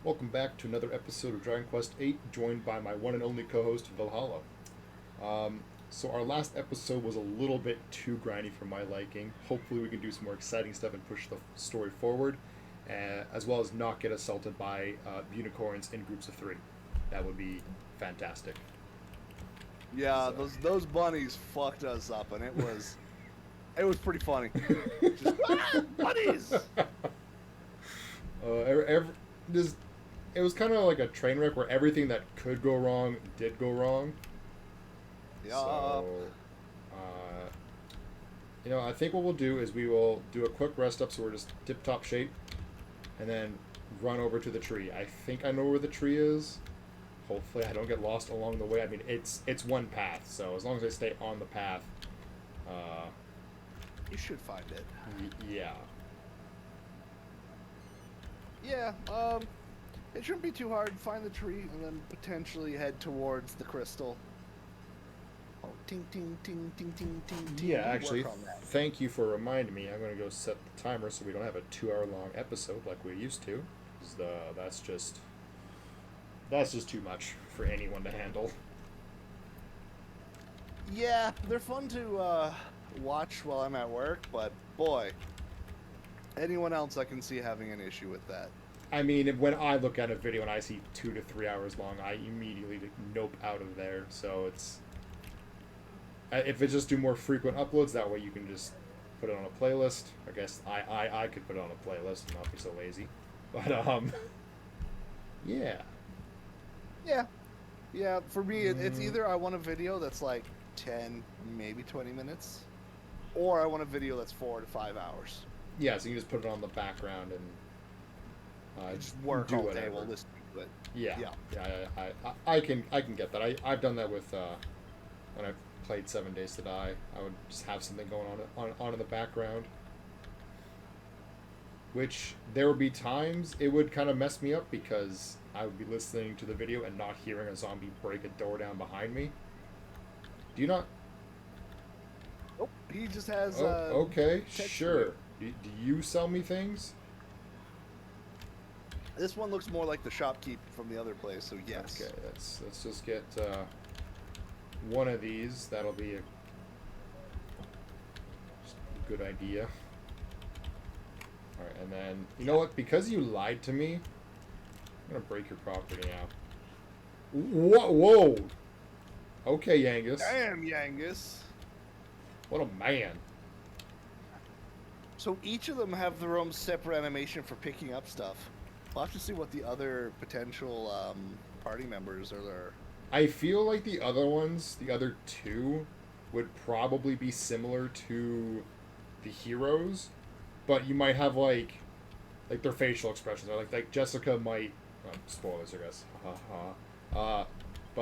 Welcome back to another episode of Dragon Quest VIII, joined by my one and only co-host Valhalla. So our last episode was a little bit too grindy for my liking. Hopefully, we can do some more exciting stuff and push the story forward, as well as not get assaulted by unicorns in groups of three. That would be fantastic. Yeah, So. those bunnies fucked us up, and it was pretty funny. Just bunnies. Every, this, it was kind of like a train wreck where everything that could go wrong did go wrong. Yeah. So, uh, I think what we'll do is we will do a quick rest up so we're just tip top shape, and then run over to the tree. I think I know where the tree is. Hopefully, I don't get lost along the way. I mean, it's one path, so as long as I stay on the path, uh, You should find it. yeah. Yeah. It shouldn't be too hard. Find the tree and then potentially head towards the crystal. Oh, ting ting ting ting ting ting ting. Yeah, actually, Work on that. thank you for reminding me. I'm going to go set the timer so we don't have a 2 hour long episode like we used to. 'Cause that's just too much for anyone to handle. Yeah, they're fun to watch while I'm at work, but boy, anyone else I can see having an issue with that. I mean, when I look at a video and I see 2 to 3 hours long, I immediately nope out of there. So if it's just do more frequent uploads, that way you can just put it on a playlist. I guess I could put it on a playlist and not be so lazy. But yeah. Yeah, yeah. For me, it's either I want a video that's like 10, maybe 20 minutes, or I want a video that's 4 to 5 hours. Yeah, so you just put it on the background and Just work do all whatever. day while listening to it. Yeah, Yeah. I can get that. I've done that with when I played 7 Days to Die. I would just have something going on in the background. Which there would be times it would kind of mess me up because I would be listening to the video and not hearing a zombie break a door down behind me. Do you not? Nope. He just has. Oh, okay, text sure. Do you sell me things? This one looks more like the shopkeep from the other place, so yes. Okay, let's just get one of these. That'll be just a good idea. All right, and then you know what? Because you lied to me, I'm gonna break your property now. Whoa! Okay, Yangus. Damn, Yangus. What a man. So each of them have their own separate animation for picking up stuff. We'll have to see what the other potential party members are there. I feel like the other two, would probably be similar to the heroes, but you might have like their facial expressions. Or like Jessica might, spoilers I guess. But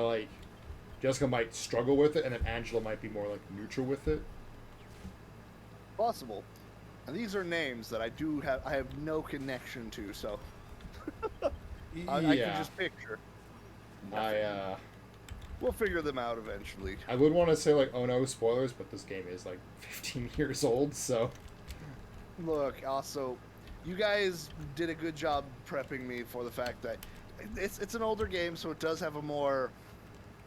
like Jessica might struggle with it, and then Angela might be more like neutral with it. Possible. And these are names that I have no connection to, so I can just picture. We'll figure them out eventually. I would want to say like, oh no, spoilers, but this game is like 15 years old, so Look, also, you guys did a good job prepping me for the fact that it's an older game, so it does have a more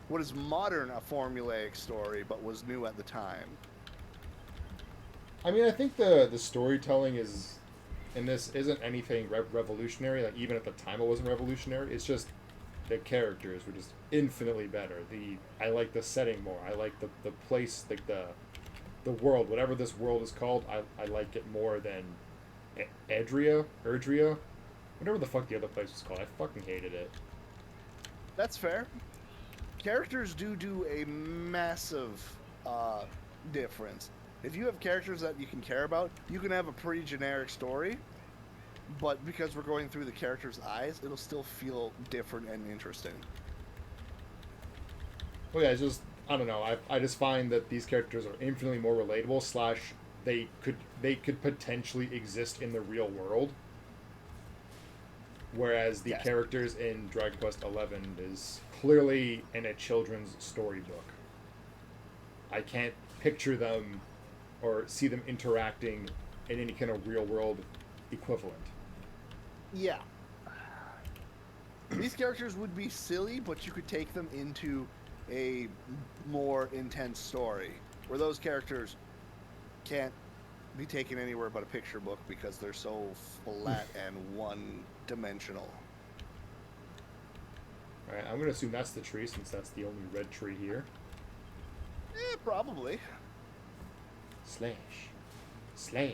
what is modern a formulaic story, but was new at the time. I mean, I think the storytelling is in this isn't anything revolutionary. Like even at the time, it wasn't revolutionary. It's just the characters were just infinitely better. I like the setting more. I like the place, like the world, whatever this world is called. I like it more than Erdria, whatever the fuck the other place was called. I fucking hated it. That's fair. Characters do a massive difference. If you have characters that you can care about, you can have a pretty generic story, but because we're going through the character's eyes, it'll still feel different and interesting. Well, yeah, it's just I don't know. I just find that these characters are infinitely more relatable. Slash, they could potentially exist in the real world. Whereas the Yes. characters in Dragon Quest XI is clearly in a children's storybook. I can't picture them or see them interacting in any kind of real world equivalent. Yeah. These characters would be silly, but you could take them into a more intense story where those characters can't be taken anywhere but a picture book because they're so flat and one-dimensional. Alright, I'm gonna assume that's the tree since that's the only red tree here. Probably. Slash. Slash.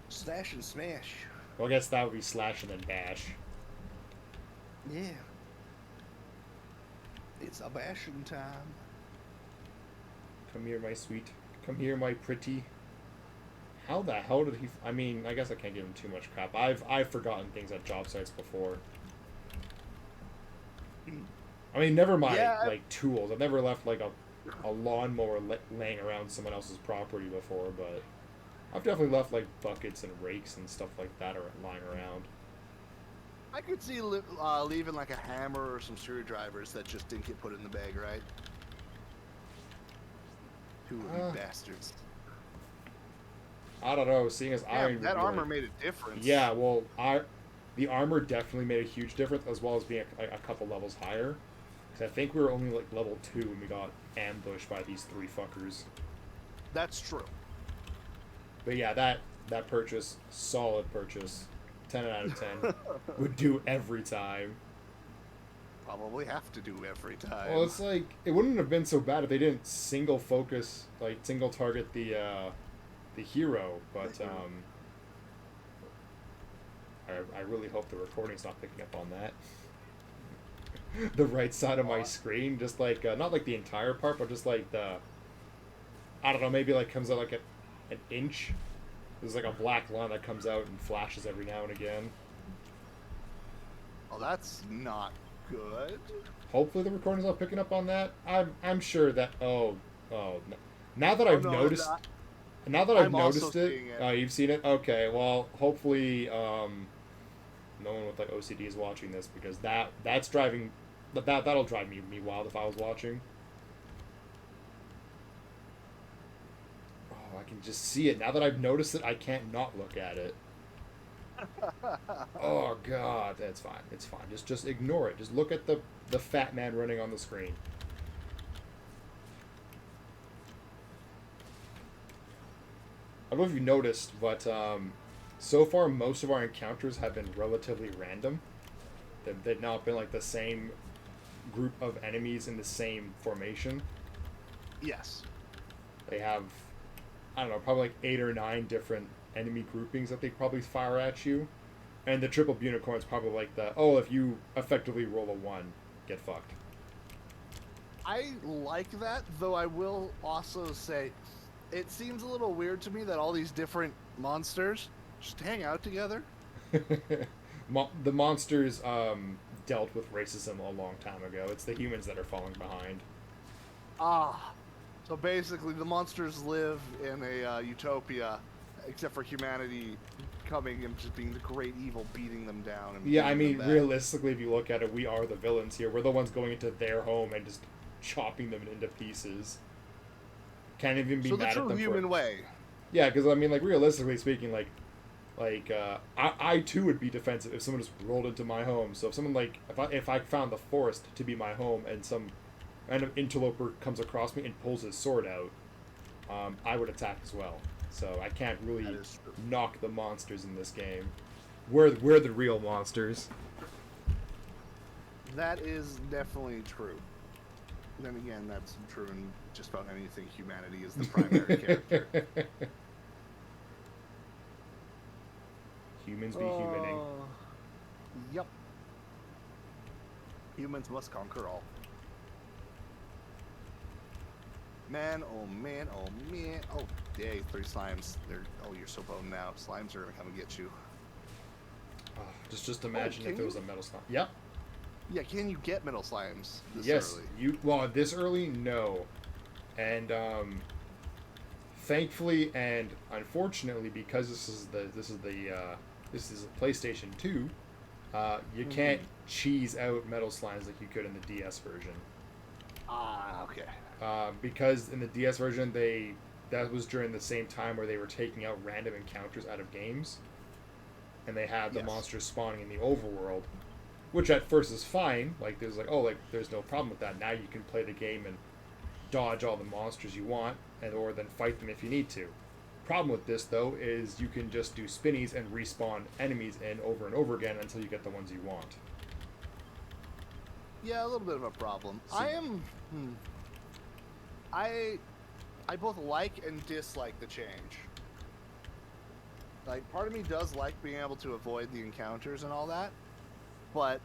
Slash and smash. Well, I guess that would be slash and then bash. Yeah. It's a bashing time. Come here, my sweet. Come here, my pretty. How the hell did he... I mean, I guess I can't give him too much crap. I've forgotten things at job sites before. I mean, never mind, like, tools. I've never left, like, a lawnmower laying around someone else's property before, but... I've definitely left, like, buckets and rakes and stuff like that lying around. I could see leaving, like, a hammer or some screwdrivers that just didn't get put in the bag, right? Two bastards. I don't know, seeing as that armor made a difference. Yeah, well, the armor definitely made a huge difference, as well as being a couple levels higher. Because I think we were only, like, level 2 when we got ambushed by these 3 fuckers. That's true. But yeah, that purchase, solid purchase. 10 out of 10. Would do every time. Probably have to do every time. Well, it's like, it wouldn't have been so bad if they didn't single target the hero, but I really hope the recording's not picking up on that. The right side of my screen, just like, not like the entire part, but just like I don't know, maybe like comes out like an inch. There's like a black line that comes out and flashes every now and again. Oh, that's not good. Hopefully the recording's not picking up on that. I'm sure that. Now that I've noticed. Now that I've noticed it, oh, you've seen it? Okay, well, hopefully no one with like OCD is watching this, because that's driving, that'll drive me wild if I was watching. Oh, I can just see it. Now that I've noticed it, I can't not look at it. Oh god, that's fine. It's fine. Just ignore it. Just look at the fat man running on the screen. I don't know if you noticed, but so far most of our encounters have been relatively random. They've not been like the same group of enemies in the same formation. Yes. They have, I don't know, probably like 8 or 9 different enemy groupings that they probably fire at you. And the triple unicorn's probably like if you effectively roll a 1, get fucked. I like that, though I will also say it seems a little weird to me that all these different monsters just hang out together. The monsters dealt with racism a long time ago. It's the humans that are falling behind. So basically the monsters live in a utopia, except for humanity coming and just being the great evil, beating them down. And yeah, I mean, realistically, if you look at it, we are the villains here. We're the ones going into their home and just chopping them into pieces. Can't even be mad at them. So the true human way. Yeah, because I mean, like, realistically speaking, I too would be defensive if someone just rolled into my home. So if someone if I found the forest to be my home and some random interloper comes across me and pulls his sword out, I would attack as well. So I can't really knock the monsters in this game. We're the real monsters. That is definitely true. Then again, that's true in just about anything. Humanity is the primary character. Humans be humaning. Yep. Humans must conquer all. Man, oh man, oh man. Oh, yay, 3 slimes. You're so boned now. Slimes are gonna come and get you. Just imagine if there was a metal slime. Yep. Yeah, can you get metal slimes this early? This early, no. And thankfully and unfortunately, because this is a PlayStation 2, you can't cheese out metal slimes like you could in the DS version. Okay. Because in the DS version, that was during the same time where they were taking out random encounters out of games, and they had the monsters spawning in the overworld. which at first is fine. Like there's like, oh, like there's no problem with that. Now you can play the game and dodge all the monsters you want, and or then fight them if you need to. Problem with this though is you can just do spinnies and respawn enemies in over and over again until you get the ones you want. Yeah, a little bit of a problem. So, I am. I both like and dislike the change. Like, part of me does like being able to avoid the encounters and all that, but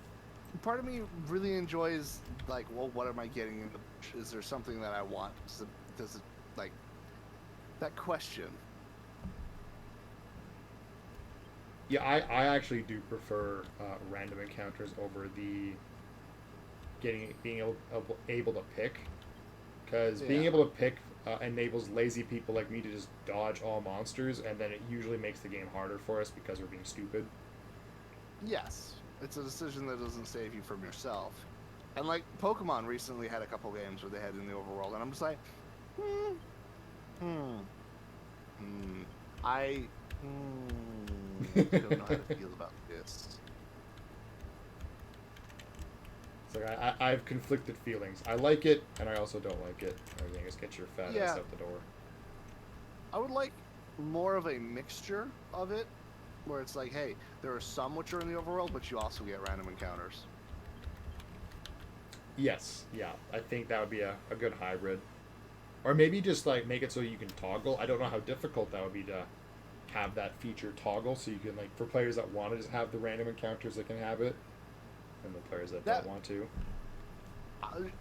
part of me really enjoys, like, well, what am I getting in the bush? Is there something that I want? Does it, like, that question? yeah, I actually do prefer random encounters over the being able to pick, because being Yeah. able to pick enables lazy people like me to just dodge all monsters, and then it usually makes the game harder for us because we're being stupid. Yes. It's a decision that doesn't save you from yourself. And, like, Pokemon recently had a couple games where they had in the overworld, and I'm just like, hmm, hmm, hmm. I don't know how to feel about this. It's like I have conflicted feelings. I like it, and I also don't like it. I think just get your fat ass Yeah. out the door. I would like more of a mixture of it, where it's like, hey, there are some which are in the overworld, but you also get random encounters. Yes, yeah, I think that would be a good hybrid. Or maybe just like make it so you can toggle. I don't know how difficult that would be to have that feature toggle, so you can like for players that want to just have the random encounters that can have it, and the players that That don't want to. I,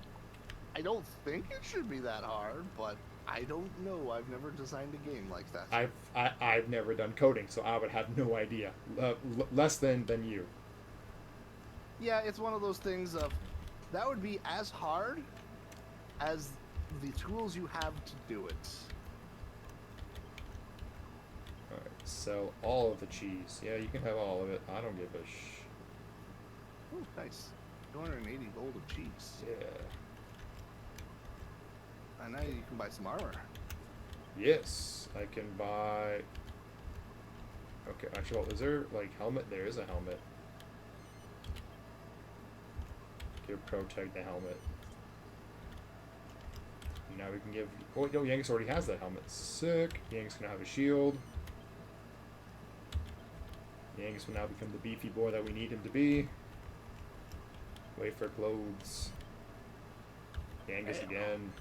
I don't think it should be that hard, but I don't know. I've never designed a game like that. I've never done coding, so I would have no idea. Less than you. Yeah, it's one of those things of that would be as hard as the tools you have to do it. All right, sell all of the cheese. Yeah, you can have all of it. I don't give a Oh, nice. 280 gold of cheese. Yeah. And now you can buy some armor. Yes, I can buy. Okay, actually, well, is there like helmet? There is a helmet. Give Protect the helmet. Now we can give. Oh no, Yangus already has that helmet. Sick. Yangus gonna have a shield. Yangus will now become the beefy boy that we need him to be. Wait for clothes. Yangus again.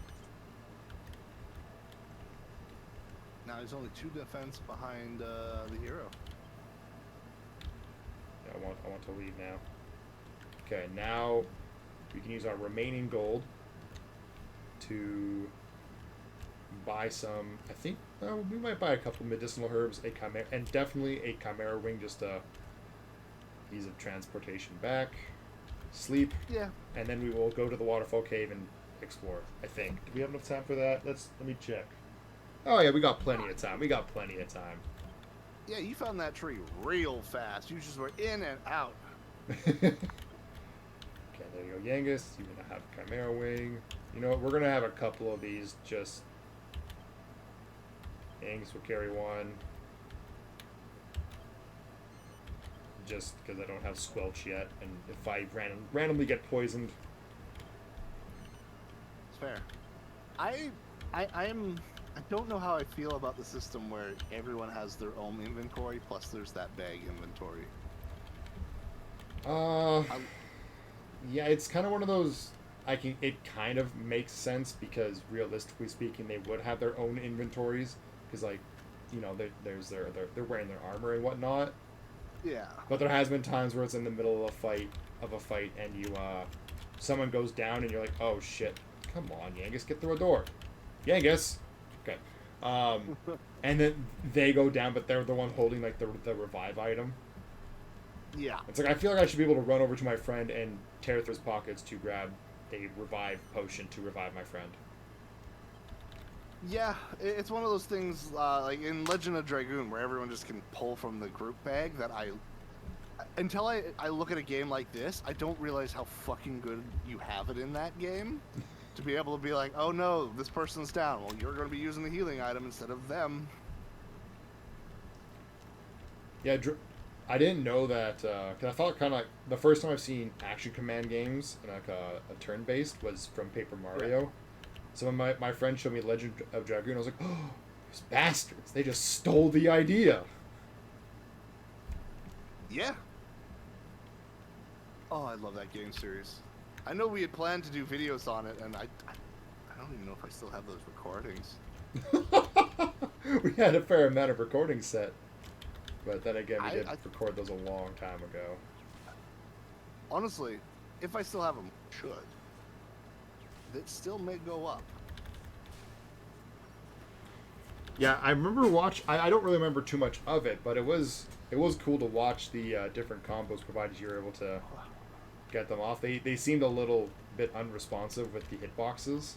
Now he's only 2 defense behind the hero. Yeah, I want to leave now. Okay, now we can use our remaining gold to buy some. I think we might buy a couple medicinal herbs, a chimera, and definitely a chimera wing, just ease of transportation back, sleep, Yeah. and then we will go to the Waterfall cave and explore. I think. Do we have enough time for that? Let me check. Oh yeah, we got plenty of time. We got plenty of time. Yeah, you found that tree real fast. You just were in and out. Okay, there you go, Yangus. You're gonna have Chimera Wing. You know what? We're gonna have a couple of these. Just Yangus will carry one. Just because I don't have Squelch yet, and if I randomly get poisoned, It's fair. I don't know how I feel about the system where everyone has their own inventory, plus there's that bag inventory. yeah, it's kind of one of those. It kind of makes sense because realistically speaking, they would have their own inventories because, like, you know, they're wearing their armor and whatnot. Yeah. But there has been times where it's in the middle of a fight, and you someone goes down, and you're like, oh shit, come on, Yangus, get through a door, Yangus. Okay. And then they go down, but they're the one holding like the revive item. Yeah. It's like I feel like I should be able to run over to my friend and tear through his pockets to grab a revive potion to revive my friend. Yeah, it's one of those things like in Legend of Dragoon where everyone just can pull from the group bag that until I look at a game like this, I don't realize how fucking good you have it in that game to be able to be like, oh no, this person's down. Well, you're going to be using the healing item instead of them. Yeah, I didn't know that because I thought kind of like the first time I've seen Action Command games and like a turn based was from Paper Mario. So when my friend showed me Legend of Dragoon, I was like, oh, those bastards! They just stole the idea. Yeah. Oh, I love that game series. I know we had planned to do videos on it, and I don't even know if I still have those recordings. We had a fair amount of recordings set, but then again, we did I record those a long time ago. honestly, if I still have them, should. That still may go up. Yeah, I remember I don't really remember too much of it, but it was cool to watch the different combos provided you were able to get them off. They seemed a little bit unresponsive with the hitboxes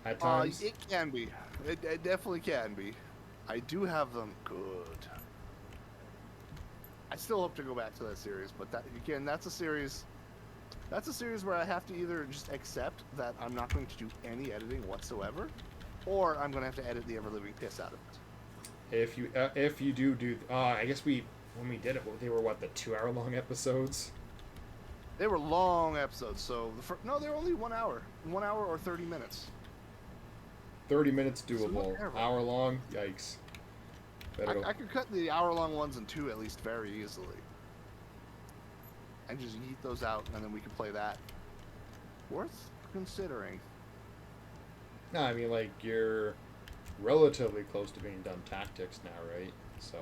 at times. It can be. It definitely can be. I do have them. Good. I still hope to go back to that series, but that again, that's a series. That's a series where I have to either just accept that I'm not going to do any editing whatsoever, or I'm going to have to edit the ever living piss out of it. If you do, I guess when we did it, they were what, the 2 hour long episodes. They were long episodes, so no, they're only 1 hour or 30 minutes. 30 minutes doable. whatever. Hour long, yikes. I could cut the hour-long ones in two at least very easily. And just yeet those out, and then we could play that. Worth considering. No, I mean, like, you're relatively close to being done tactics now, right? So,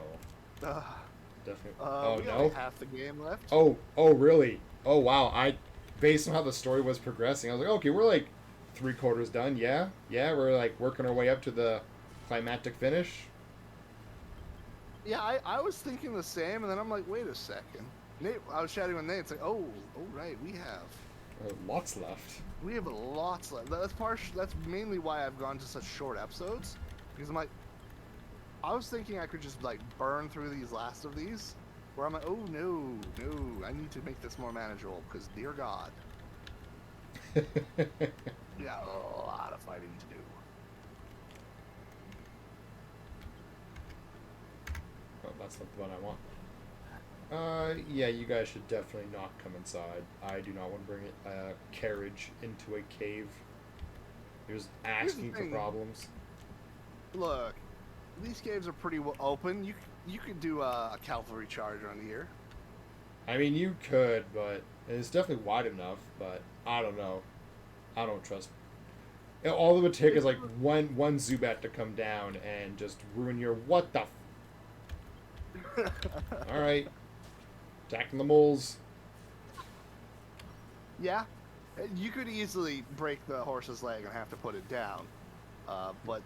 definitely. Oh, we no? only half the game left. Oh, really? Oh, wow. Based on how the story was progressing, I was like, okay, we're like 3/4 done. Yeah, we're like working our way up to the climactic finish. Yeah, I was thinking the same, and then I'm like, wait a second. Nate, I was chatting with Nate. It's like, oh, right, we have Lots left. We have lots left. That's mainly why I've gone to such short episodes, because I'm like, I was thinking I could just like burn through these last of these, where I'm like, oh no, I need to make this more manageable, because dear God, we got a lot of fighting to do. Oh, that's not the one I want. Yeah, you guys should definitely not come inside. I do not want to bring a carriage into a cave. You're just asking for problems. Look, these caves are pretty well open. You could do a cavalry charge on here. I mean, you could, but it's definitely wide enough. But I don't know. I don't trust. All it would take is like one Zubat to come down and just ruin your what the. All right. Attacking the moles. Yeah, you could easily break the horse's leg and have to put it down, but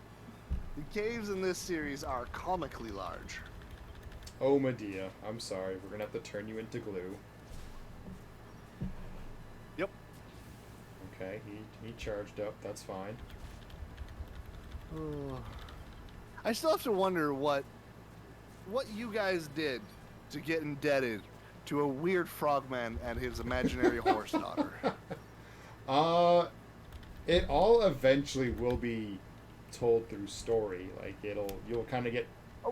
the caves in this series are comically large. Oh, Medea, I'm sorry. We're gonna have to turn you into glue. Yep. Okay, he charged up. That's fine. I still have to wonder what you guys did to get indebted to a weird frogman and his imaginary horse daughter. It all eventually will be told through story. Like you'll kind of get.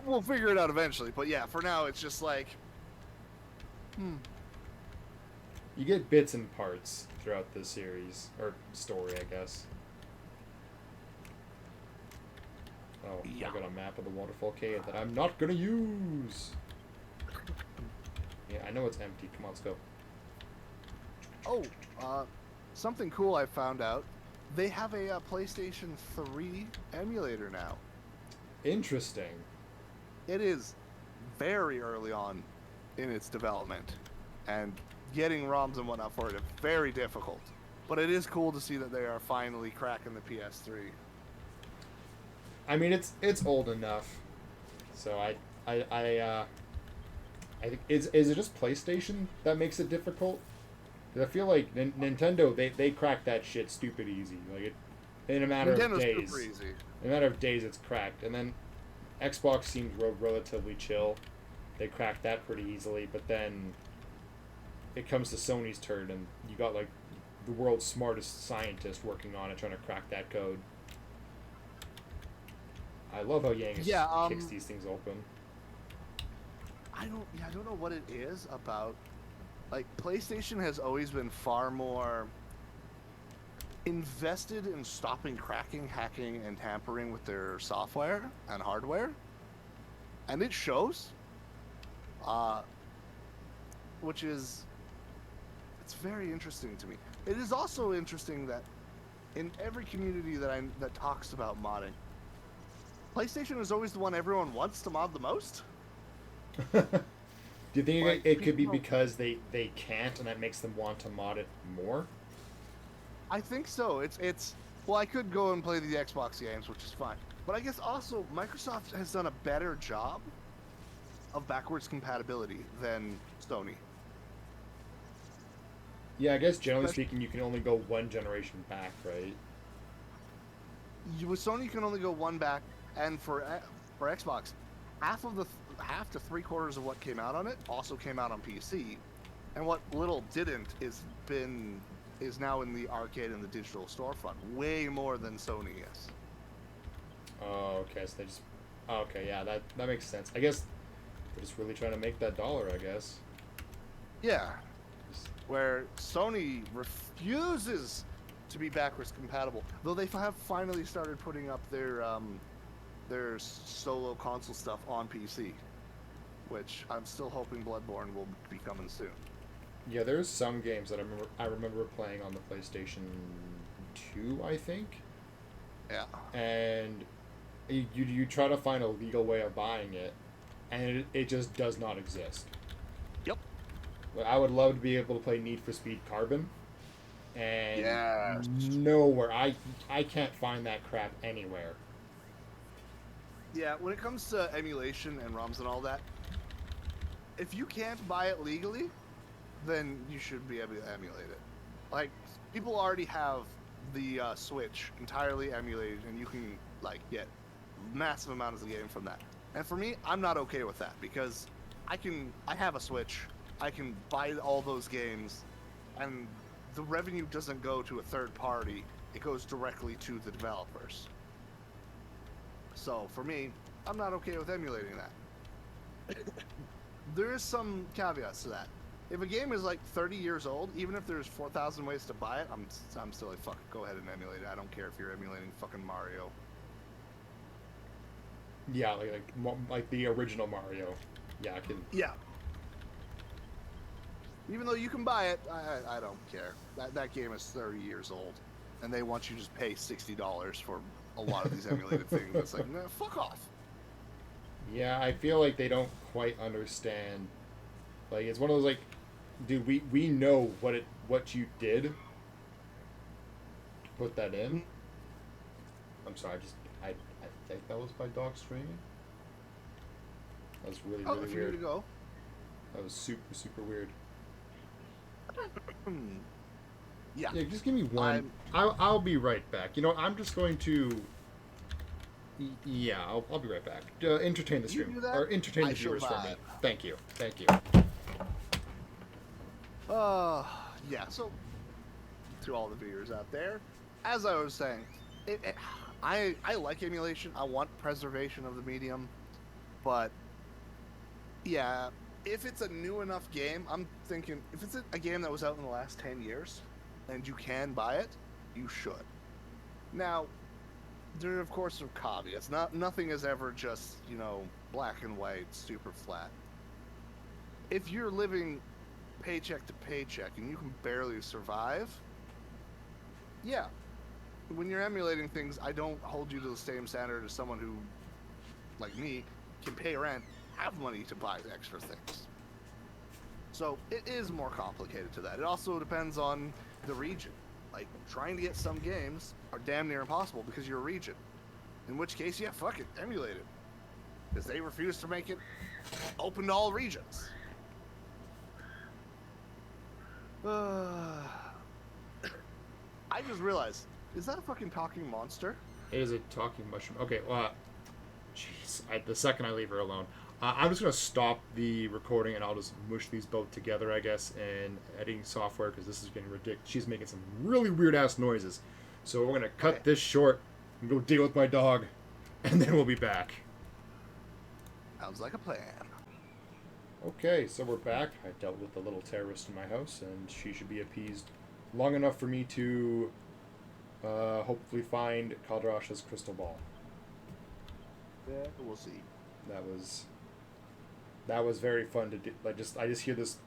We'll figure it out eventually, but yeah, for now it's just like, You get bits and parts throughout the series or story, I guess. Oh, yeah. I got a map of the Waterfall Cave that I'm not gonna use. Yeah, I know it's empty. Come on, let's go. Oh, something cool I found out. They have a PlayStation 3 emulator now. Interesting. It is very early on in its development, and getting ROMs and whatnot for it is very difficult. But it is cool to see that they are finally cracking the PS3. I mean, it's old enough, so I think is it just PlayStation that makes it difficult? 'Cause I feel like Nintendo they cracked that shit stupid easy. Like in a matter Nintendo's of days. super easy. In a matter of days, it's cracked, and then Xbox seems relatively chill. They cracked that pretty easily, but then it comes to Sony's turn, and you got like the world's smartest scientist working on it, trying to crack that code. I love how Yang kicks these things open. I don't know what it is about. Like PlayStation has always been far more invested in stopping cracking, hacking, and tampering with their software and hardware, and it shows. Uh, which is it's very interesting to me. It is also interesting that in every community that talks about modding, PlayStation is always the one everyone wants to mod the most. Do you think Like it could be people, because they can't, and that makes them want to mod it more? I think so. It's well, I could go and play the Xbox games, which is fine, but I guess also Microsoft has done a better job of backwards compatibility than Sony. Yeah, I guess generally Especially speaking, you can only go one generation back, right? with Sony, you can only go one back, and for Xbox, half to three quarters of what came out on it also came out on PC, and what little didn't is now in the arcade and the digital storefront, way more than Sony is. Oh, okay. So they just. Oh, okay, yeah, that makes sense. I guess they're just really trying to make that dollar. I guess. Yeah, Just- where Sony refuses to be backwards compatible, though they have finally started putting up their solo console stuff on PC, which I'm still hoping Bloodborne will be coming soon. Yeah, there's some games that I remember playing on the PlayStation 2, I think, Yeah. and you try to find a legal way of buying it, and it just does not exist. Yep. Like, I would love to be able to play Need for Speed Carbon, and Yes. nowhere I can't find that crap anywhere. Yeah, when it comes to emulation and ROMs and all that, if you can't buy it legally, then you should be able to emulate it. Like, people already have the Switch entirely emulated, and you can like get massive amounts of the game from that. And for me, I'm not okay with that because I have a Switch, I can buy all those games, and the revenue doesn't go to a third party; it goes directly to the developers. So for me, I'm not okay with emulating that. There is some caveats to that. If a game is like 30 years old, even if there's 4,000 ways to buy it, I'm still like, fuck, go ahead and emulate it. I don't care if you're emulating fucking Mario. Yeah, like the original Mario. Yeah, I can. Yeah. Even though you can buy it, I don't care. That game is 30 years old, and they want you to just pay $60 for a lot of these emulated things. It's like, nah, fuck off. Yeah, I feel like they don't quite understand. Like it's one of those like, dude, we know what you did to put that in. I'm sorry, I think that was my dog screaming. That was really Oh, really if you're weird. gonna go. That was super super weird. Hmm. Yeah. Yeah, just give me one. I'm. I'll be right back. You know, I'm just going to. Yeah, I'll be right back. Entertain the You stream do that. or entertain I the shall viewers for me. vibe. Thank you, thank you. Uh, yeah. So, to all the viewers out there, as I was saying, I like emulation. I want preservation of the medium, but yeah, if it's a new enough game, I'm thinking if it's a game that was out in the last 10 years, and you can buy it, you should. Now, there of course are caveats. Nothing is ever just black and white, super flat. If you're living paycheck to paycheck and you can barely survive, yeah, when you're emulating things, I don't hold you to the same standard as someone who, like me, can pay rent, have money to buy extra things. So it is more complicated to that. It also depends on the region. Like, trying to get some games are damn near impossible because you're a region. In which case, yeah, fuck it, emulate it. Because they refuse to make it open to all regions. I just realized, is that a fucking talking monster? It is a talking mushroom. Okay, well, jeez, the second I leave her alone, I'm just gonna stop the recording and I'll just mush these both together, I guess, in editing software because this is getting ridiculous. She's making some really weird ass noises, so we're gonna cut Okay. this short and go deal with my dog, and then we'll be back. Sounds like a plan. Okay, so we're back. I dealt with the little terrorist in my house, and she should be appeased long enough for me to hopefully find Kaldrash's crystal ball. Yeah, we'll see. That was very fun to do. I just hear this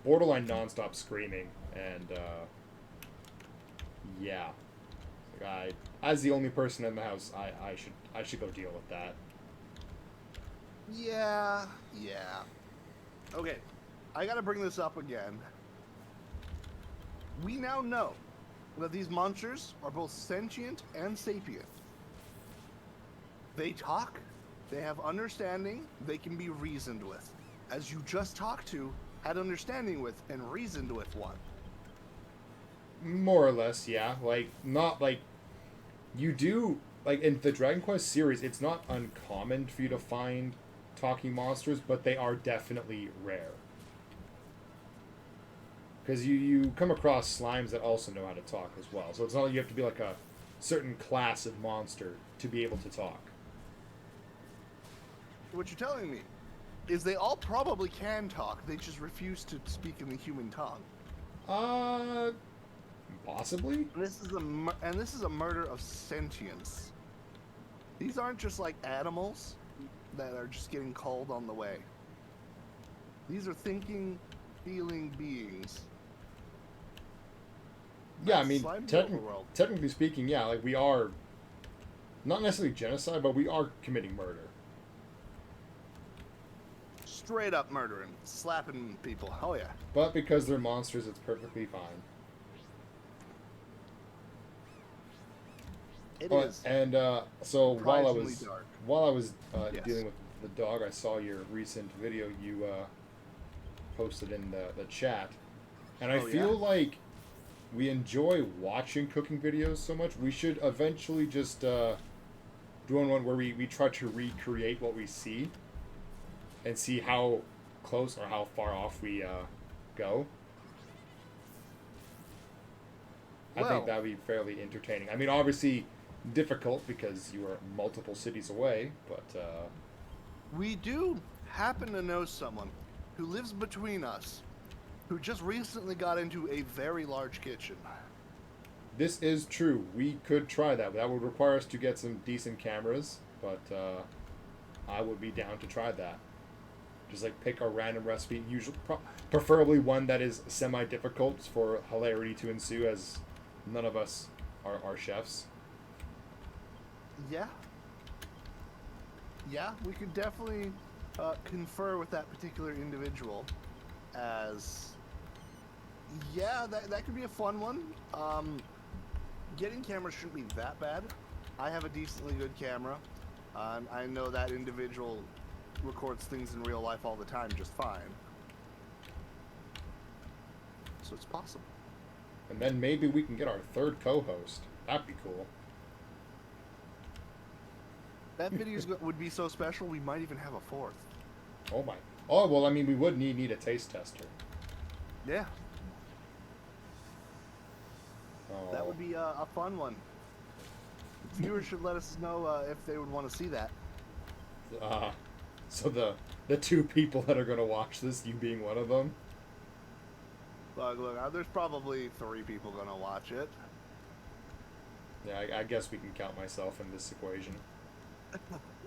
borderline nonstop screaming, and yeah, as the only person in the house, I should go deal with that. Yeah, yeah. Okay, I gotta bring this up again. We now know that these monsters are both sentient and sapient. They talk, they have understanding, they can be reasoned with. As you just talked to, had understanding with, and reasoned with one. More or less, yeah. Not you do, in the Dragon Quest series, it's not uncommon for you to find talking monsters, but they are definitely rare. Because you come across slimes that also know how to talk as well. So it's not like you have to be like a certain class of monster to be able to talk. What you're telling me is they all probably can talk, they just refuse to speak in the human tongue. Possibly? This is a murder of sentience. These aren't just like animals that are just getting called on the way. These are thinking, feeling beings. Yeah, I mean, Slime overworld. technically speaking, yeah, we are not necessarily genocide, but we are committing murder. Straight up murdering, slapping people. Oh yeah. But because they're monsters, it's perfectly fine. It is. And so Surprisingly dark. while I was Yes. dealing with the dog, I saw your recent video you posted in the chat, and I Oh, feel yeah? like we enjoy watching cooking videos so much. We should eventually just do one where we try to recreate what we see and see how close or how far off we go. I Well, think that would be fairly entertaining. I mean, obviously difficult because you are multiple cities away, but we do happen to know someone who lives between us who just recently got into a very large kitchen. this is true. We could try that. That would require us to get some decent cameras, but I would be down to try that. Just pick a random recipe, preferably one that is semi-difficult for hilarity to ensue, as none of us are chefs. Yeah. Yeah, we could definitely confer with that particular individual as... Yeah, that could be a fun one. Getting cameras shouldn't be that bad. I have a decently good camera. I know that individual records things in real life all the time just fine. So it's possible. And then maybe we can get our third co-host. That'd be cool. That video would be so special, we might even have a fourth. Oh my. Oh, well, I mean, we would need a taste tester. Yeah, Oh. that would be a fun one. Viewers should let us know if they would want to see that. So the two people that are going to watch this, you being one of them. Look, there's probably 3 people gonna watch it. Yeah, I guess we can count myself in this equation.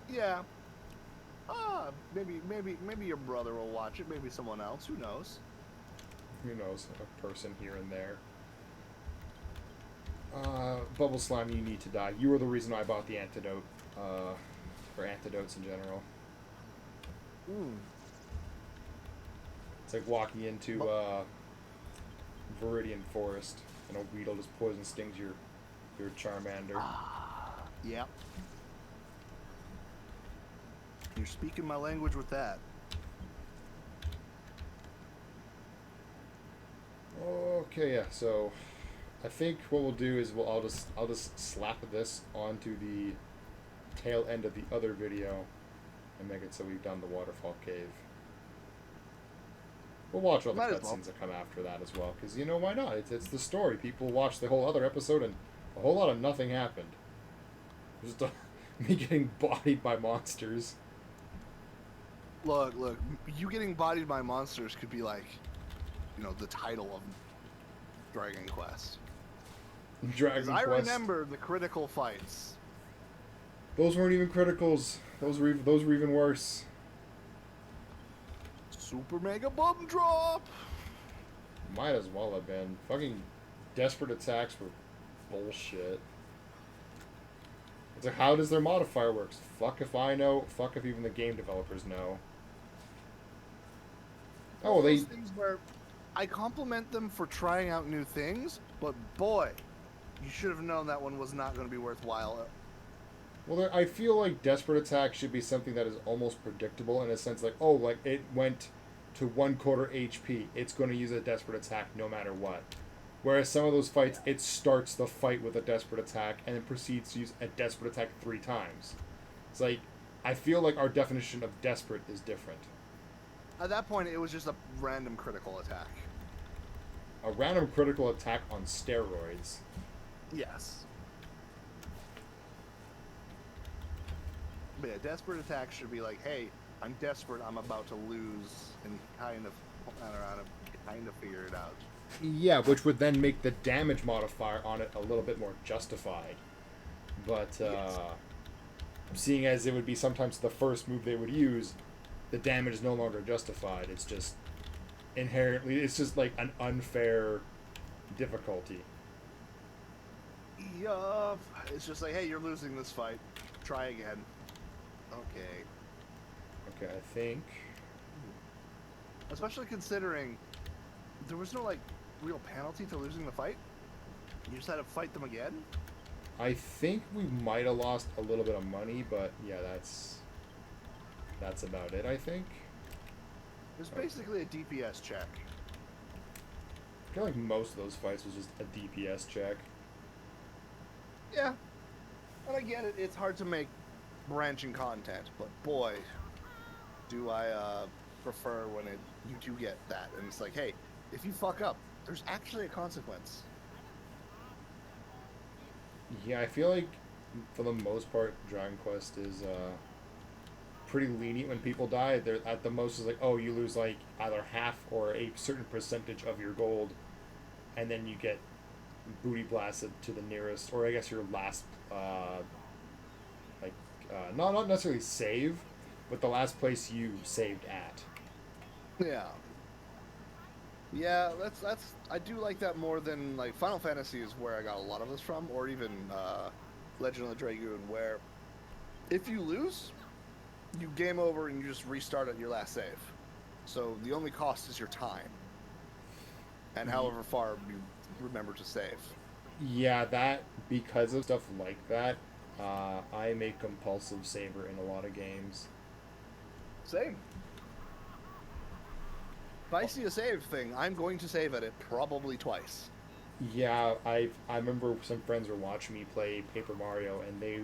Yeah. Maybe your brother will watch it. Maybe someone else. Who knows? Who knows? A person here and there. Bubble Slime, you need to die. You were the reason I bought the antidote, for antidotes in general. It's like walking into, Viridian Forest, and a Weedle just poison stings your Charmander. Yep. You're speaking my language with that. Okay, yeah, so I think what we'll do is I'll just slap this onto the tail end of the other video and make it so we've done the Waterfall Cave. We'll watch all the Might as well. cutscenes that come after that as well, because why not? It's the story. People watch the whole other episode and a whole lot of nothing happened. Just me getting bodied by monsters. Look, you getting bodied by monsters could be like, the title of Dragon Quest. Because Dragon I Quest. remember the critical fights. Those weren't even criticals. Those were even worse. Super Mega Bum Drop! Might as well have been. Fucking desperate attacks were bullshit. It's like, how does their modifier works? Fuck if I know. Fuck if even the game developers know. Oh, Those they. things where I compliment them for trying out new things, but boy, you should have known that one was not going to be worthwhile. Well, I feel like desperate attack should be something that is almost predictable in a sense, like, oh, like it went to 1/4 HP. It's going to use a desperate attack no matter what. Whereas some of those fights, it starts the fight with a desperate attack and then proceeds to use a desperate attack 3 times. It's like, I feel like our definition of desperate is different. At that point, it was just a random critical attack. A random critical attack on steroids. Yes. But yeah, desperate attack should be like, hey, I'm desperate, I'm about to lose, and kind of, I don't know how to kind of figure it out. Yeah, which would then make the damage modifier on it a little bit more justified. But, Yes. seeing as it would be sometimes the first move they would use, the damage is no longer justified. It's just inherently, it's just like an unfair difficulty. Yup. It's just like, hey, you're losing this fight. Try again. Okay. Okay, I think. Especially considering there was no, like, real penalty to losing the fight. You just had to fight them again. I think we might have lost a little bit of money, but yeah, that's about it, I think. It was basically a DPS check. I feel like most of those fights was just a DPS check. Yeah. And I get it, it's hard to make branching content, but boy, do I prefer when you do get that. And it's like, hey, if you fuck up, there's actually a consequence. Yeah, I feel like for the most part, Dragon Quest is pretty lenient when people die. They're at the most is like, oh, you lose like either half or a certain percentage of your gold, and then you get booty blasted to the nearest, or I guess your last, not necessarily save, but the last place you saved at. Yeah. Yeah, that's I do like that more than like Final Fantasy is where I got a lot of this from, or even Legend of the Dragoon, where if you lose, you game over and you just restart at your last save. So the only cost is your time, and however far you remember to save. Yeah, that because of stuff like that, I am a compulsive saver in a lot of games. Same. If I see a save thing, I'm going to save at it probably twice. Yeah, I remember some friends were watching me play Paper Mario, and they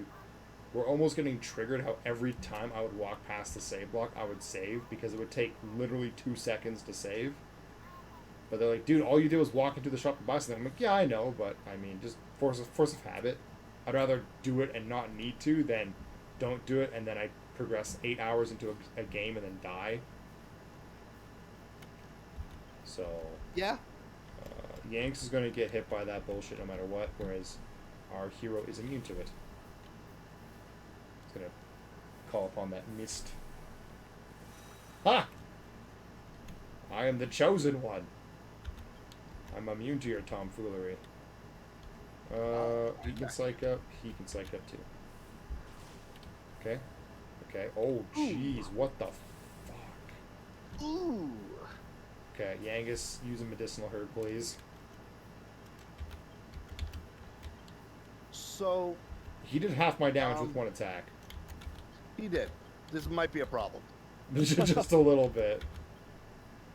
were almost getting triggered how every time I would walk past the save block, I would save because it would take literally 2 seconds to save. But they're like, dude, all you do is walk into the shop and buy something. I'm like, yeah, I know, but I mean, just force of habit. I'd rather do it and not need to than don't do it and then I progress 8 hours into a game and then die. So Yeah. Yanks is going to get hit by that bullshit no matter what, whereas our hero is immune to it. He's going to call upon that mist. Ha! I am the chosen one. I'm immune to your tomfoolery. He can psych up. He can psych up too. Okay. Okay. Oh, jeez. What the fuck? Ooh. Okay, Yangus, use a medicinal herb, please. So He did half my damage with one attack. he did. This might be a problem. Just a little bit.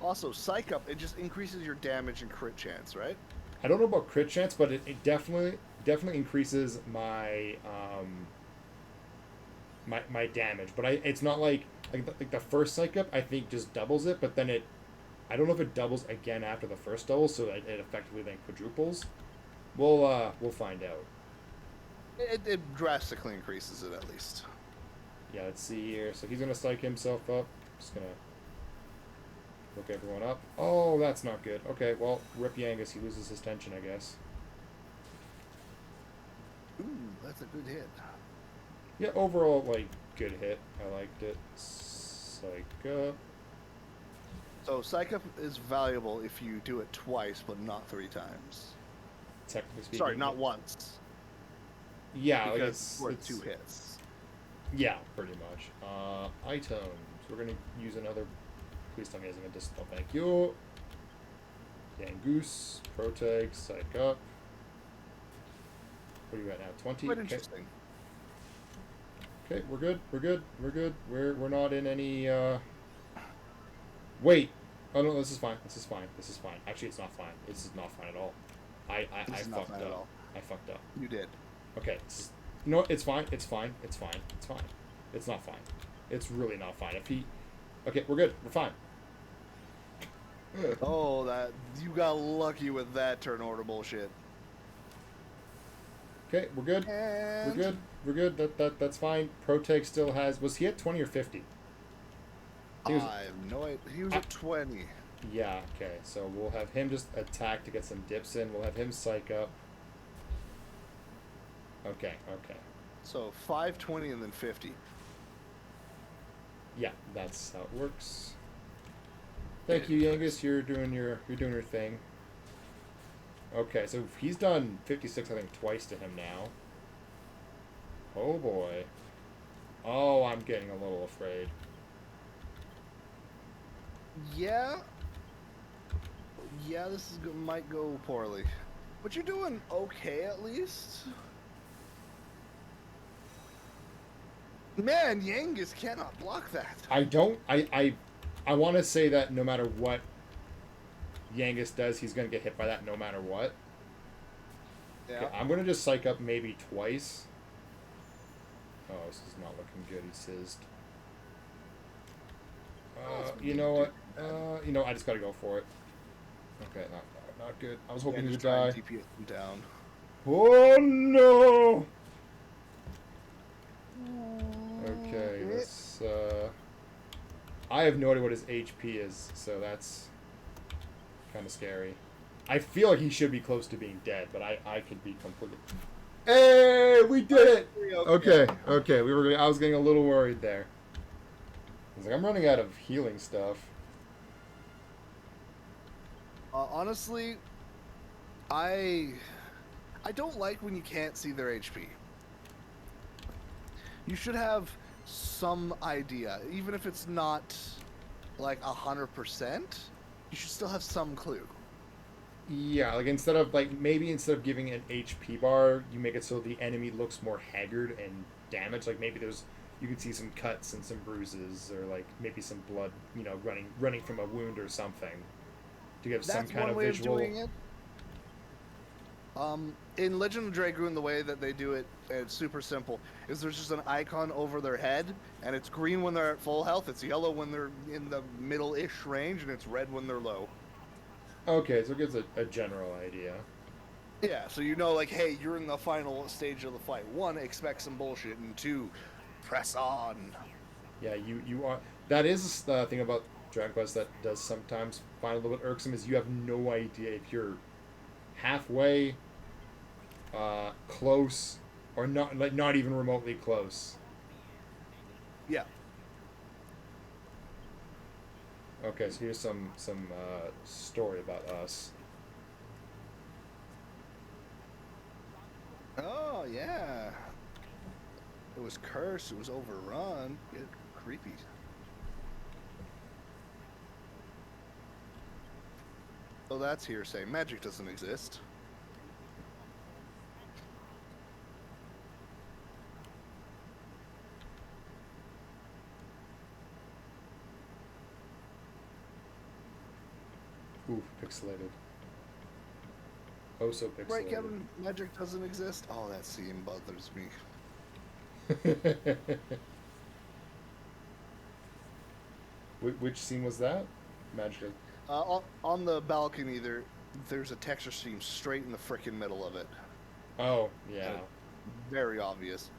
Also, Psych Up, it just increases your damage and crit chance, right? I don't know about crit chance, but it definitely increases my my damage. But it's not like the first Psych Up I think just doubles it, but then I don't know if it doubles again after the first double, so it effectively then quadruples. We'll find out. It drastically increases it at least. Yeah, let's see here. So he's gonna psych himself up. Just gonna look everyone up. Oh, that's not good. Okay, well, rip Yangus. He loses his tension, I guess. Ooh, that's a good hit. Yeah, overall, like, good hit. I liked it. Psych up. So Psych Up is valuable if you do it twice, but not 3 times. Technically speaking. Sorry, not once. Yeah, like Because it's worth 2 hits. Yeah, pretty much. Items. We're gonna use another. Please tell me he has a medicinal. Thank you. Yangoose, Proteg, Psych Up. What are you at now? 20? Quite interesting. Okay, we're good. We're good. We're good. We're not in any. Wait. Oh no, this is fine. This is fine. This is fine. Actually, it's not fine. This is not fine at all. I fucked up. I fucked up. You did. Okay. No, it's fine. It's fine. It's fine. It's fine. It's not fine. It's really not fine. If he. Okay, we're good. We're fine. Oh, that you got lucky with that turn order bullshit. Okay, we're good. And We're good. We're good. That's fine. Proteg still has. Was he at 20 or 50? I have no idea. He was at 20. Yeah. Okay. So we'll have him just attack to get some dips in. We'll have him psych up. Okay. Okay. So 5, 20, and then 50. Yeah, that's how it works. Thank you, Yangus. You're doing your thing. Okay, so he's done 56, I think, twice to him now. Oh boy. Oh, I'm getting a little afraid. Yeah. Yeah, this is might go poorly. But you're doing okay at least. Man, Yangus cannot block that. I don't. I want to say that no matter what Yangus does, he's going to get hit by that no matter what. Yeah. Okay, I'm going to just psych up maybe twice. Oh, this is not looking good, he says. You know what? I just got to go for it. Okay, not good. I was hoping he would die. DP him down. Oh, no! Okay, let's, I have no idea what his HP is, so that's kind of scary. I feel like he should be close to being dead, but I could be completely... Hey, we did it! Okay, I was getting a little worried there. I was like, I'm running out of healing stuff. Honestly, I don't like when you can't see their HP. You should have some idea, even if it's not like 100%. You should still have some clue. Yeah, like instead of giving an HP bar, you make it so the enemy looks more haggard and damaged. Like maybe you can see some cuts and some bruises, or like maybe some blood, running from a wound or something, to give some kind of visual. That's one way of doing it. In Legend of Dragoon, the way that they do it, it's super simple, is there's just an icon over their head, and it's green when they're at full health, it's yellow when they're in the middle-ish range, and it's red when they're low. Okay, so it gives a general idea. Yeah, so like, hey, you're in the final stage of the fight. 1, expect some bullshit, and 2, press on. Yeah, you are... That is the thing about Dragon Quest that does sometimes find a little bit irksome, is you have no idea if you're halfway... close, or not even remotely close. Yeah. Okay, so here's some story about us. Oh yeah. It was cursed. It was overrun. Get creepy. So that's hearsay. Magic doesn't exist. Ooh, pixelated. Oh, so pixelated. Right, Kevin? Magic doesn't exist? Oh, that scene bothers me. Which scene was that? Magic. On the balcony, there's a texture stream straight in the frickin' middle of it. Oh, yeah. Very obvious.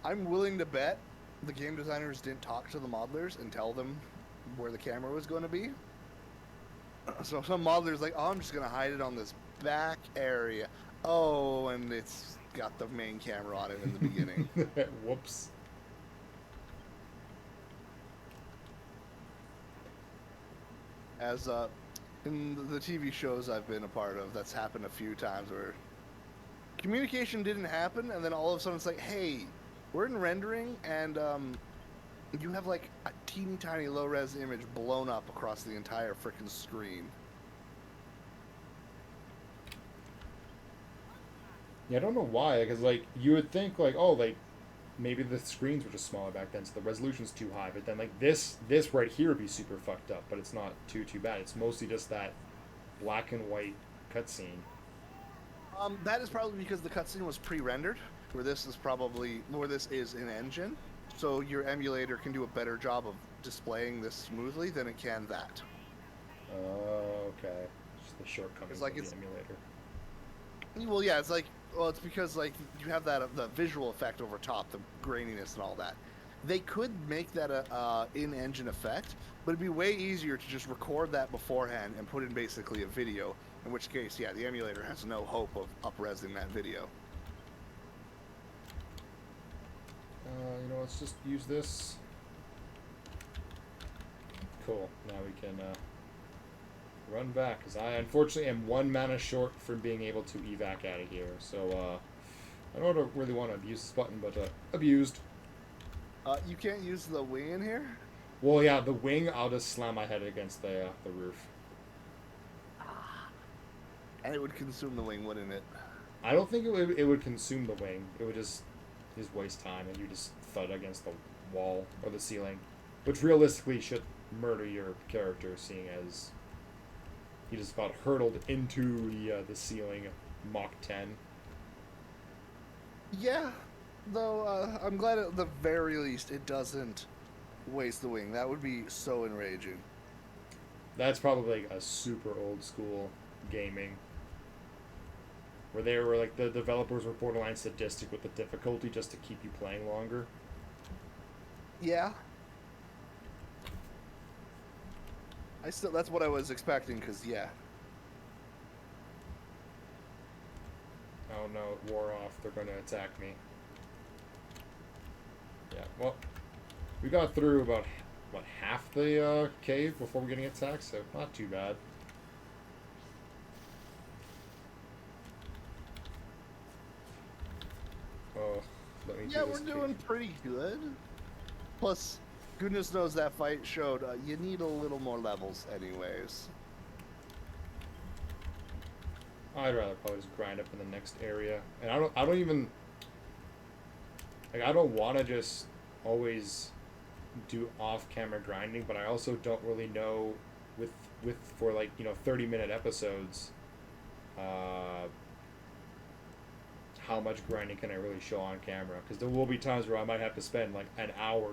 I'm willing to bet the game designers didn't talk to the modelers and tell them where the camera was going to be. So some modeler's like, oh, I'm just going to hide it on this back area. Oh, and it's got the main camera on it in the beginning. Whoops. As in the TV shows I've been a part of, that's happened a few times where communication didn't happen, and then all of a sudden it's like, hey, we're in rendering, and you have like a teeny tiny low res image blown up across the entire freaking screen. Yeah, I don't know why, because like you would think like, oh, like maybe the screens were just smaller back then, so the resolution's too high. But then like this right here would be super fucked up, but it's not too bad. It's mostly just that black and white cutscene. That is probably because the cutscene was pre-rendered, where this is in engine, so your emulator can do a better job of displaying this smoothly than it can that. Oh, okay. Just the shortcomings Like of the emulator. Well, yeah, it's because like you have that the visual effect over top, the graininess and all that. They could make that a in-engine effect, but it'd be way easier to just record that beforehand and put in basically a video. In which case, yeah, the emulator has no hope of up-resing that video. Let's just use this. Cool. Now we can run back, because I unfortunately am 1 mana short from being able to evac out of here. So I don't really want to abuse this button, but abused. You can't use the wing in here? Well, yeah, the wing, I'll just slam my head against the roof. And it would consume the wing, wouldn't it? I don't think it would consume the wing. It would just waste time, and you just thud against the wall or the ceiling, which realistically should murder your character, seeing as he just about hurtled into the ceiling, Mach 10. Yeah, though I'm glad at the very least it doesn't waste the wing. That would be so enraging. That's probably like a super old school gaming, where they were like the developers were borderline sadistic with the difficulty just to keep you playing longer. Yeah. That's what I was expecting, because yeah. Oh no, it wore off. They're going to attack me. Yeah, well, we got through about, what, half the cave before we're getting attacked, so not too bad. Oh, let me Yeah, we're doing pretty good. Plus, goodness knows that fight showed you need a little more levels anyways. I'd rather probably just grind up in the next area. And I don't even, like, I don't want to just always do off-camera grinding, but I also don't really know for like, 30-minute episodes, how much grinding can I really show on camera? Because there will be times where I might have to spend like an hour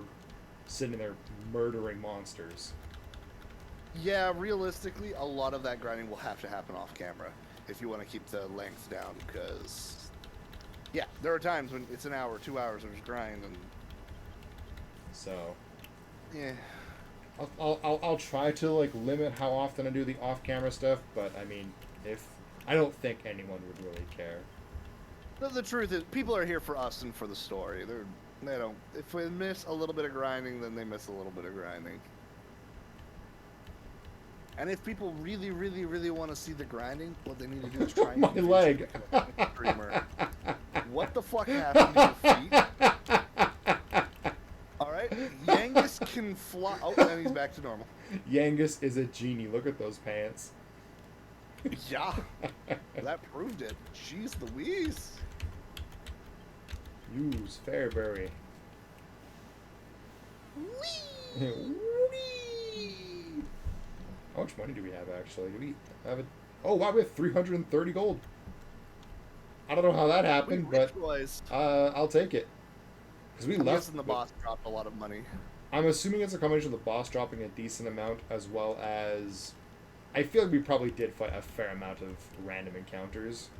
sitting there murdering monsters. Yeah, realistically, a lot of that grinding will have to happen off camera if you want to keep the length down, because yeah, there are times when it's an hour, 2 hours of just grind, and so yeah. I'll try to like limit how often I do the off-camera stuff, but I mean, if I don't think anyone would really care. The truth is, people are here for us and for the story. They don't. If we miss a little bit of grinding, then they miss a little bit of grinding. And if people really, really, really want to see the grinding, what they need to do is try and my leg. Streamer. What the fuck happened to your feet? All right, Yangus can fly. Oh, and he's back to normal. Yangus is a genie. Look at those pants. Yeah, that proved it. Jeez Louise. Use Fairbury. Whee! Whee! How much money do we have, actually? Do we have it? Oh, wow, we have 330 gold. I don't know how that happened, but I'll take it. Because we I'm left. guessing the boss dropped a lot of money. I'm assuming it's a combination of the boss dropping a decent amount, as well as I feel like we probably did fight a fair amount of random encounters.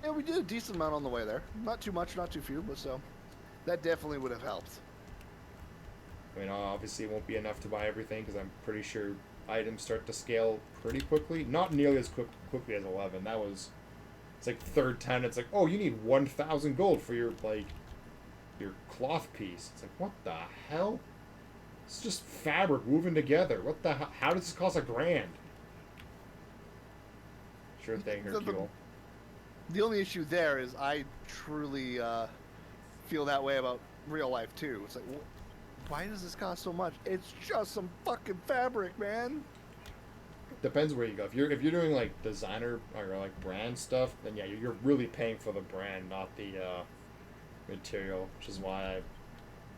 Yeah, we did a decent amount on the way there. Not too much, not too few, but so that definitely would have helped. I mean, obviously, it won't be enough to buy everything because I'm pretty sure items start to scale pretty quickly. Not nearly as quickly as 11. That was it's like third 10. It's like, oh, you need 1,000 gold for your your cloth piece. It's like, what the hell? It's just fabric woven together. What the hell? How does this cost $1,000? Sure thing, Hercule. The only issue there is I truly feel that way about real life too. It's like, why does this cost so much? It's just some fucking fabric, man. Depends where you go. If you're doing like designer or like brand stuff, then yeah, you're really paying for the brand, not the material. Which is why I,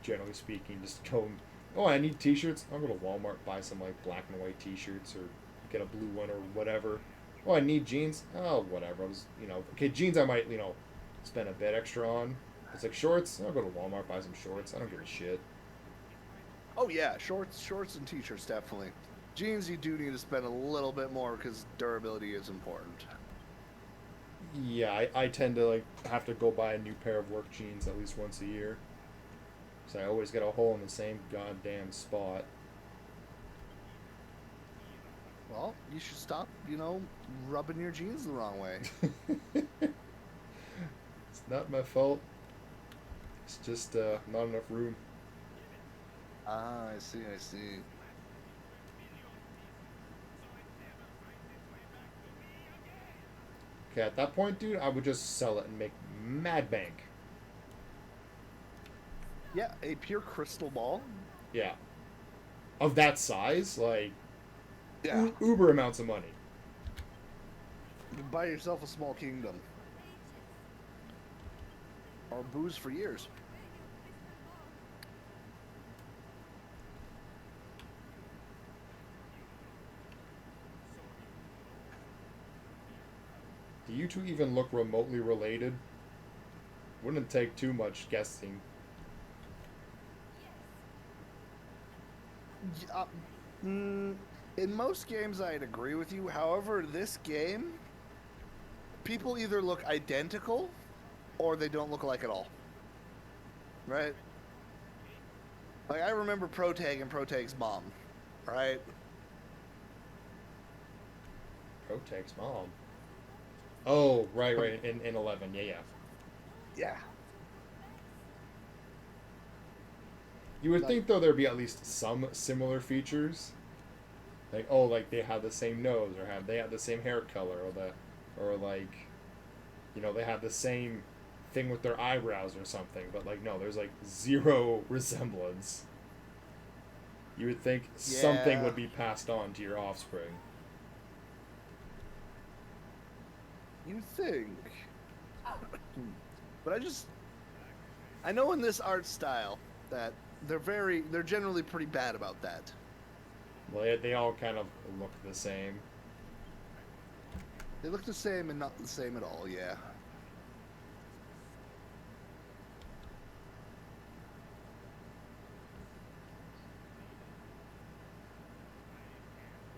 generally speaking, just go. Oh, I need T-shirts. I'll go to Walmart, buy some like black and white T-shirts, or get a blue one or whatever. Oh, I need jeans. Oh, whatever. I was, okay, jeans I might, spend a bit extra on. It's like shorts. I'll go to Walmart, buy some shorts. I don't give a shit. Oh yeah, shorts and t-shirts definitely. Jeans you do need to spend a little bit more because durability is important. Yeah, I tend to like have to go buy a new pair of work jeans at least once a year. So I always get a hole in the same goddamn spot. Well, you should stop, rubbing your jeans the wrong way. It's not my fault. It's just not enough room. Ah, I see, I see. Okay, at that point, dude, I would just sell it and make mad bank. Yeah, a pure crystal ball. Yeah. Of that size, like, Yeah. uber amounts of money. You can buy yourself a small kingdom. Or booze for years. Do you two even look remotely related? Wouldn't take too much guessing. Yeah, in most games, I'd agree with you. However, this game, people either look identical or they don't look alike at all. Right? Like, I remember Protag and Protag's mom. Right? Protag's mom. Oh, right. In 11, yeah. Yeah. You would Like, think though there'd be at least some similar features, like like they have the same nose, or they have the same hair color, or like, they have the same thing with their eyebrows or something. But like no, there's like zero resemblance. You would think something yeah. would be passed on to your offspring. You think. But I know in this art style that they're generally pretty bad about that. Well, they all kind of look the same. They look the same and not the same at all, yeah.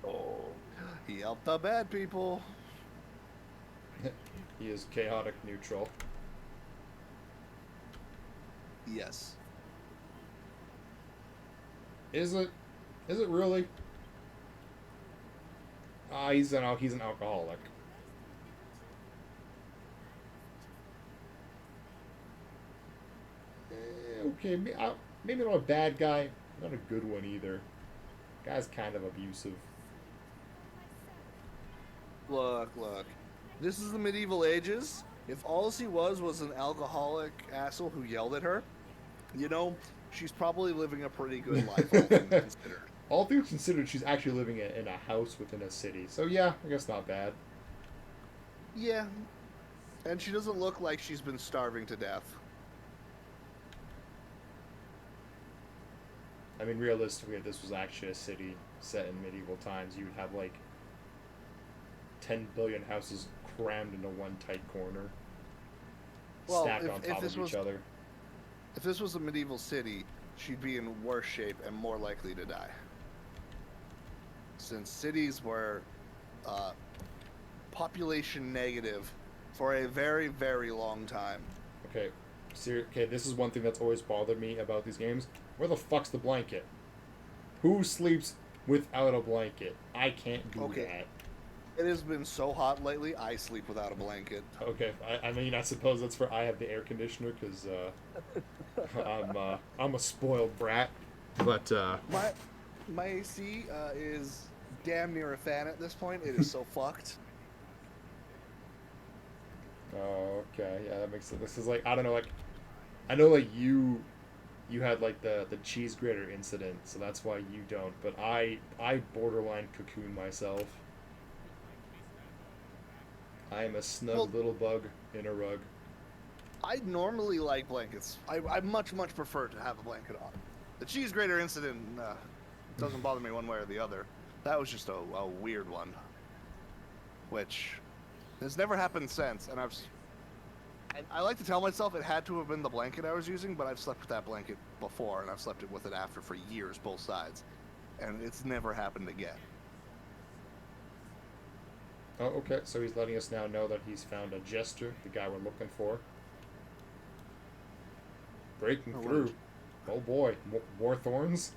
Oh, he helped the bad people. He is chaotic neutral. Yes. Is it? Is it really? He's an alcoholic. Okay, maybe not a bad guy, not a good one either. Guy's kind of abusive. Look. This is the medieval ages. If all he was an alcoholic asshole who yelled at her, she's probably living a pretty good life, all things considered. All things considered, she's actually living in a house within a city. So yeah, I guess not bad. Yeah. And she doesn't look like she's been starving to death. I mean, realistically, if this was actually a city set in medieval times, you would have like 10 billion houses crammed into one tight corner, stacked on top of each other. If this was a medieval city, she'd be in worse shape and more likely to die. Since cities were population negative for a very, very long time. Okay, Okay, this is one thing that's always bothered me about these games. Where the fuck's the blanket? Who sleeps without a blanket? I can't do Okay. that. It has been so hot lately, I sleep without a blanket. Okay, I mean, I suppose that's for I have the air conditioner because I'm a spoiled brat. But My my AC is damn near a fan at this point. It is so fucked. oh, okay, yeah, that makes sense. This is like I don't know, like I know like you had like the cheese grater incident, so that's why you don't. But I borderline cocoon myself. I am a snug Well, little bug in a rug. I normally like blankets. I much prefer to have a blanket on. The cheese grater incident doesn't bother me one way or the other. That was just a weird one, which has never happened since. And I like to tell myself it had to have been the blanket I was using, but I've slept with that blanket before, and I've slept with it after for years, both sides, and it's never happened again. Oh, okay. So he's letting us now know that he's found a jester, the guy we're looking for. Breaking Oh, through. Oh boy, more thorns.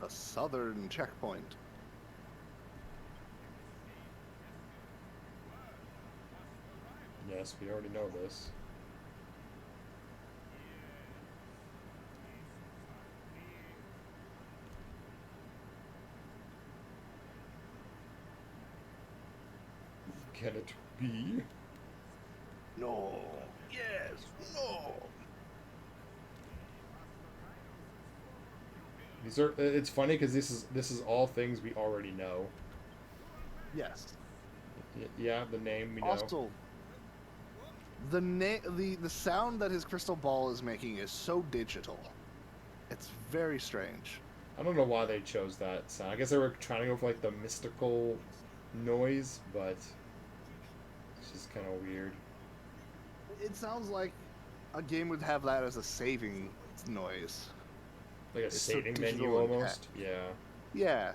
a southern checkpoint. Yes, we already know this. Can it be? No. Yes. No. These are. It's funny because this is all things we already know. Yes. Yeah, the name we know. Also, the sound that his crystal ball is making is so digital. It's very strange. I don't know why they chose that sound. I guess they were trying to go for like the mystical noise, but it's just kind of weird. It sounds like a game would have that as a saving noise. Like a It's so saving menu digital and almost. Yeah. Yeah.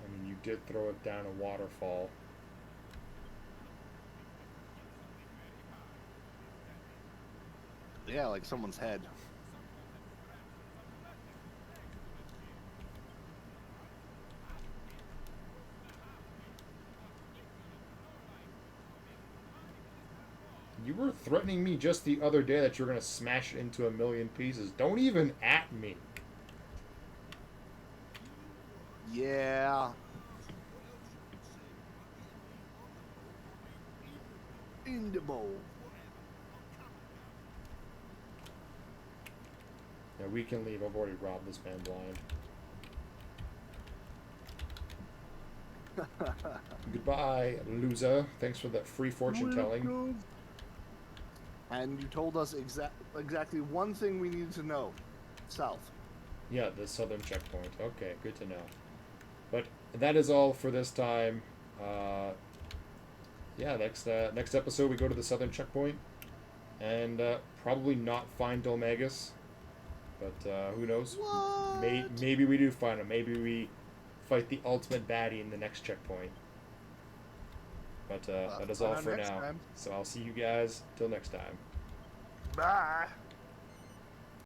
I mean, you did throw it down a waterfall. Yeah, like someone's head. You were threatening me just the other day that you're gonna smash it into a million pieces. Don't even at me. Yeah. In the bowl. Yeah, we can leave. I've already robbed this man blind. Goodbye, loser. Thanks for that free fortune telling. And you told us exactly one thing we needed to know. South. Yeah, the southern checkpoint. Okay, good to know. But that is all for this time. Yeah, next episode we go to the southern checkpoint, and probably not find Dolmagus, but who knows? What? Maybe we do find him. Maybe we fight the ultimate baddie in the next checkpoint. But that is all for now. Time. So I'll see you guys till next time. Bye.